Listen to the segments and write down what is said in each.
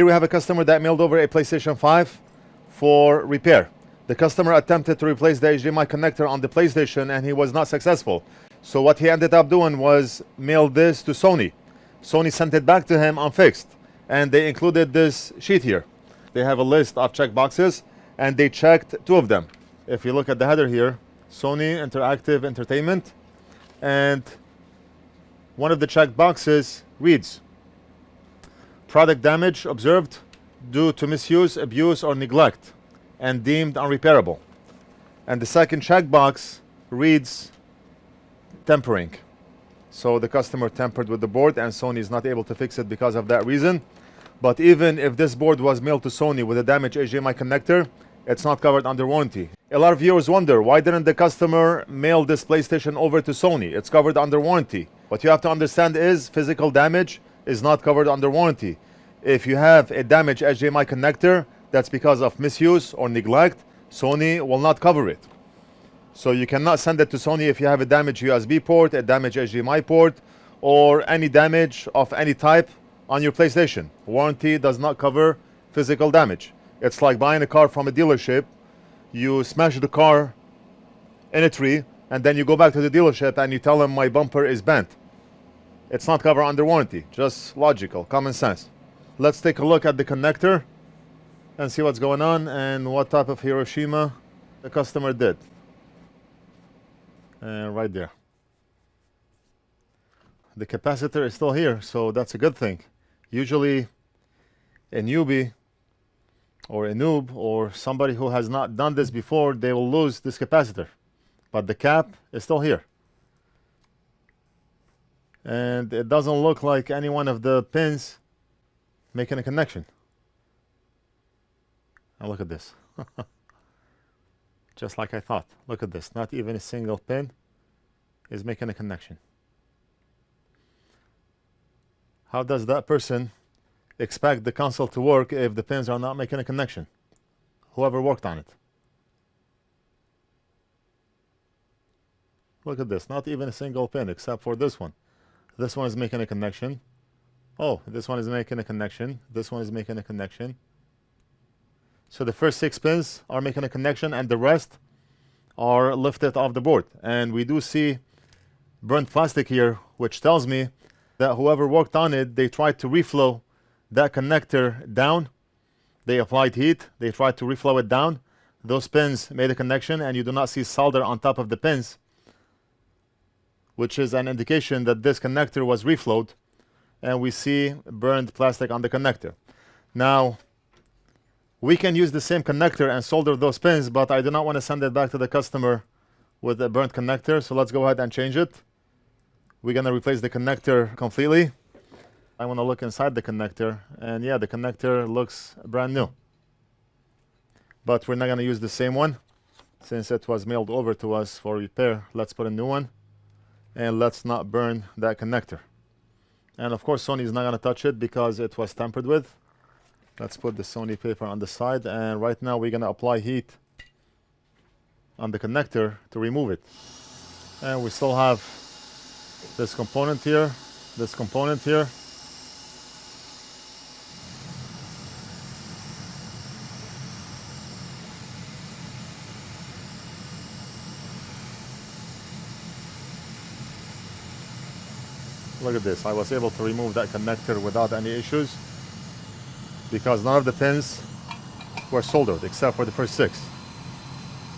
Here we have a customer that mailed over a PlayStation 5 for repair. The customer attempted to replace the HDMI connector on the PlayStation and he was not successful. So what he ended up doing was mail this to Sony. Sony sent it back to him unfixed, and they included this sheet here. They have a list of check boxes and they checked 2 of them. If you look at the header here, Sony Interactive Entertainment, and one of the check boxes reads, product damage observed due to misuse, abuse, or neglect and deemed unrepairable. And the second checkbox reads tempering. So the customer tampered with the board and Sony is not able to fix it because of that reason. But even if this board was mailed to Sony with a damaged HDMI connector, it's not covered under warranty. A lot of viewers wonder, why didn't the customer mail this PlayStation over to Sony? It's covered under warranty. What you have to understand is physical damage is not covered under warranty. If you have a damaged HDMI connector, that's because of misuse or neglect, Sony will not cover it. So you cannot send it to Sony if you have a damaged USB port, a damaged HDMI port, or any damage of any type on your PlayStation. Warranty does not cover physical damage. It's like buying a car from a dealership. You smash the car in a tree, and then you go back to the dealership and you tell them my bumper is bent. It's not covered under warranty. Just logical, common sense. Let's take a look at the connector and see what's going on and what type of Hiroshima the customer did. And right there. The capacitor is still here, so that's a good thing. Usually a newbie or a noob or somebody who has not done this before, they will lose this capacitor. But the cap is still here. And it doesn't look like any one of the pins making a connection. Now look at this. Just like I thought. Look at this. Not even a single pin is making a connection. How does that person expect the console to work if the pins are not making a connection? Whoever worked on it. Look at this. Not even a single pin except for this one. This one is making a connection. Oh, this one is making a connection. This one is making a connection. So the first 6 pins are making a connection and the rest are lifted off the board. And we do see burnt plastic here, which tells me that whoever worked on it, they tried to reflow that connector down. They applied heat. They tried to reflow it down. Those pins made a connection and you do not see solder on top of the pins, which is an indication that this connector was reflowed, and we see burned plastic on the connector. Now, we can use the same connector and solder those pins, but I do not want to send it back to the customer with a burnt connector, so let's go ahead and change it. We're going to replace the connector completely. I want to look inside the connector, and yeah, the connector looks brand new. But we're not going to use the same one, since it was mailed over to us for repair. Let's put a new one. And let's not burn that connector. And of course Sony is not going to touch it because it was tampered with. Let's put the Sony paper on the side, and right now we're going to apply heat on the connector to remove it. And we still have this component here, this component here. Look at this. I was able to remove that connector without any issues because none of the pins were soldered except for the first 6.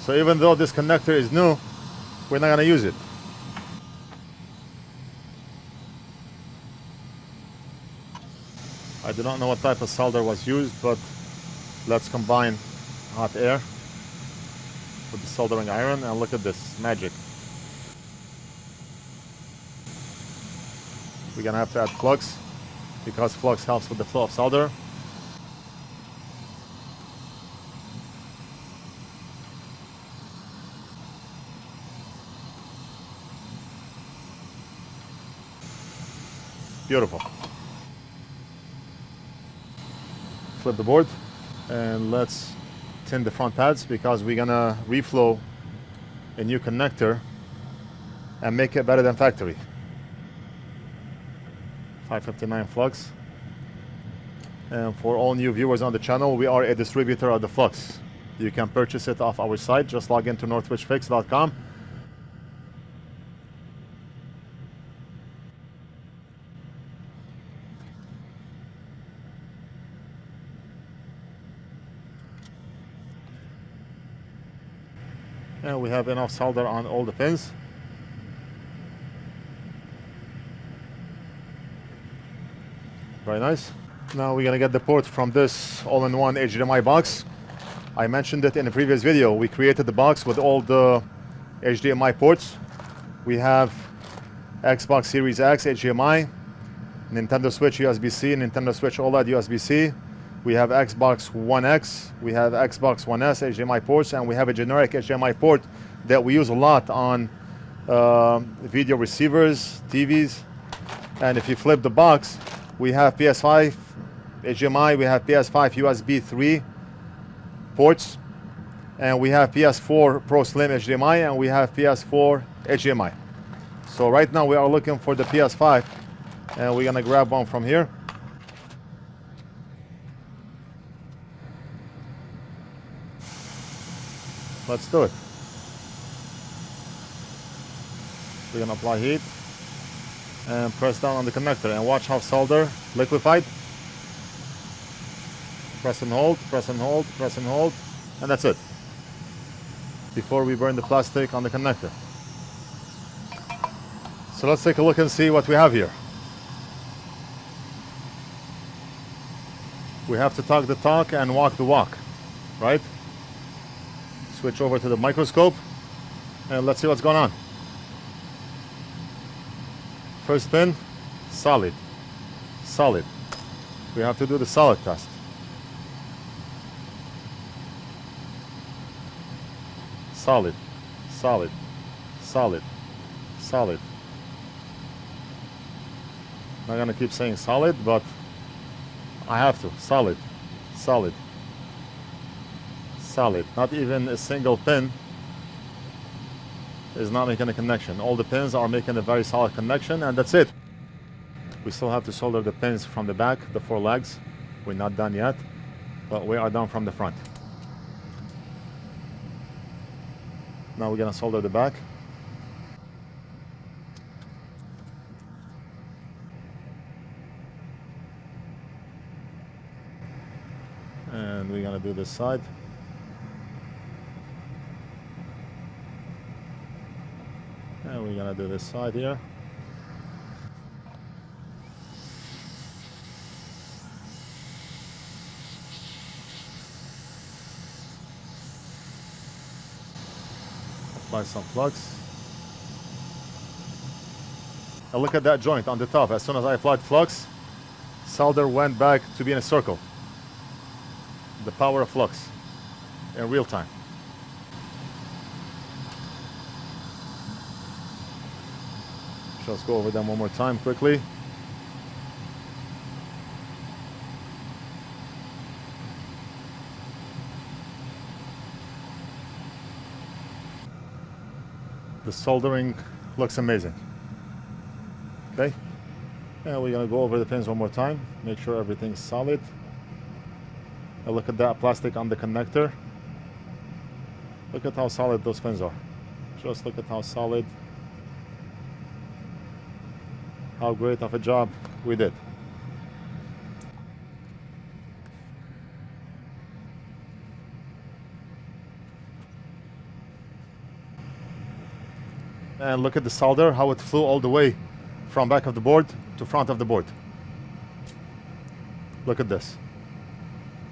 So even though this connector is new, we're not going to use it. I do not know what type of solder was used, but let's combine hot air with the soldering iron and look at this magic. We're going to have to add Flux because Flux helps with the flow of solder. Beautiful. Flip the board and let's tin the front pads because we're going to reflow a new connector and make it better than factory. 559 Flux. And for all new viewers on the channel, we are a distributor of the Flux. You can purchase it off our site. Just log into NorthridgeFix.com. And we have enough solder on all the pins. Very nice. Now we're gonna get the port from this all-in-one HDMI box. I mentioned it in a previous video. We created the box with all the HDMI ports. We have Xbox Series X HDMI, Nintendo Switch USB-C, Nintendo Switch OLED USB-C. We have Xbox One X, we have Xbox One S HDMI ports, and we have a generic HDMI port that we use a lot on video receivers, TVs. And if you flip the box, we have PS5 HDMI, we have PS5 USB 3 ports, and we have PS4 Pro Slim HDMI, and we have PS4 HDMI. So right now we are looking for the PS5, and we're gonna grab one from here. Let's do it. We're gonna apply heat and press down on the connector, and watch how solder liquefied. Press and hold, press and hold, press and hold, and that's it. Before we burn the plastic on the connector. So let's take a look and see what we have here. We have to talk the talk and walk the walk, right? Switch over to the microscope and let's see what's going on. First pin, solid, solid. We have to do the solid test. Solid, solid, solid, solid. I'm not gonna keep saying solid, but I have to. Solid, solid, solid. Not even a single pin is not making a connection. All the pins are making a very solid connection, and that's it. We still have to solder the pins from the back, the 4 legs. We're not done yet, but we are done from the front. Now we're gonna solder the back. And we're gonna do this side. And we're gonna do this side here. Apply some flux. And look at that joint on the top. As soon as I applied flux, solder went back to be in a circle. The power of flux in real time. Let's go over them one more time quickly. The soldering looks amazing. Okay, and we're gonna go over the pins one more time, make sure everything's solid. And look at that plastic on the connector. Look at how solid those pins are. Just look at how solid. How great of a job we did. And look at the solder, how it flew all the way from back of the board to front of the board. Look at this.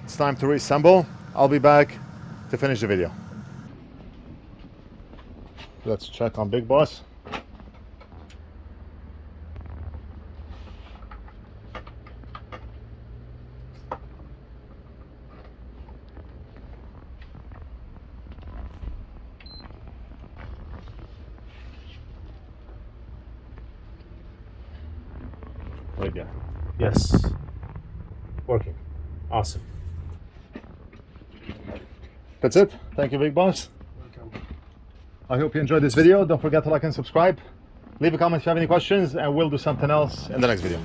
It's time to reassemble. I'll be back to finish the video. Let's check on Big Boss. Right there. Yes. Working. Awesome. That's it. Thank you, Big Boss. Welcome. I hope you enjoyed this video. Don't forget to like and subscribe. Leave a comment if you have any questions, and we'll do something else in the next video.